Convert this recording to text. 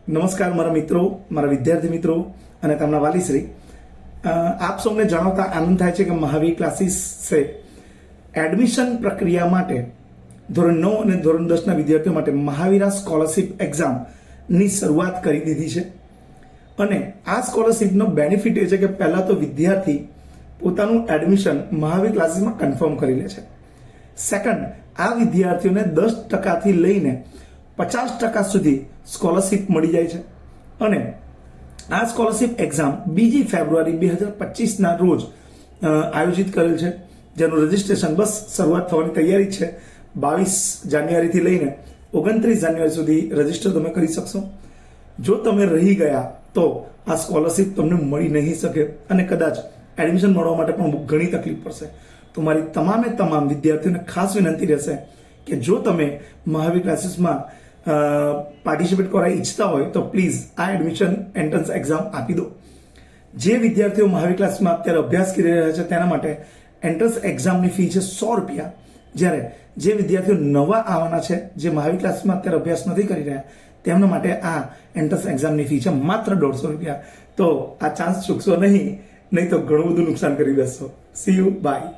નમસ્કાર મારા મિત્રો, મારા વિદ્યાર્થી મિત્રો અને તેમના વાલીશ્રી. આપ સૌને જણાવતા આનંદ થાય છે કે મહાવીર ક્લાસીસ છે એડમિશન પ્રક્રિયા માટે ધોરણ 9 અને ધોરણ 10 ના વિદ્યાર્થીઓ માટે મહાવીરા સ્કોલરશિપ એક્ઝામની શરૂઆત કરી દીધી છે. અને આ સ્કોલરશિપનો બેનિફિટ એ છે કે પહેલા તો વિદ્યાર્થી પોતાનું એડમિશન મહાવીર ક્લાસીસમાં કન્ફર્મ કરી લે છે. સેકન્ડ, આ વિદ્યાર્થીઓને 10% લઈને 50% સુધી સ્કોલરશિપ મળી જાય છે. અને આ સ્કોલરશિપ એક્ઝામ 2 ફેબ્રુઆરી 2025 રોજ આયોજિત કરેલ છે, જેનું રજીસ્ટ્રેશન બસ શરૂઆત થવાની તૈયારી છે. 22 જાન્યુઆરીથી લઈને 29 જાન્યુઆરી સુધી રજીસ્ટર તમે કરી શકશો. જો તમે રહી ગયા તો આ સ્કોલરશિપ તમને મળી નહીં શકે અને કદાચ એડમિશન મળવા માટે પણ ઘણી તકલીફ પડશે. તો મારી તમામ વિદ્યાર્થીઓને ખાસ વિનંતી રહેશે કે જો તમે મહાવીર ક્લાસીસમાં પાર્ટિસિપેટ કરવા ઈચ્છતા હોય તો પ્લીઝ આ એડમિશન એન્ટ્રન્સ એક્ઝામ આપી દો. જે વિદ્યાર્થીઓ મહાવીર ક્લાસમાં અત્યારે અભ્યાસ કરી રહ્યા છે તેના માટે એન્ટ્રન્સ એક્ઝામની ફી છે ₹100, જ્યારે જે વિદ્યાર્થીઓ નવા આવવાના છે, જે મહાવીર ક્લાસમાં અત્યારે અભ્યાસ નથી કરી રહ્યા, તેમના માટે આ એન્ટ્રન્સ એક્ઝામની ફી છે માત્ર ₹150. તો આ ચાન્સ ચૂકશો નહીં તો ઘણું બધું નુકસાન કરી બેસશો. C you, by.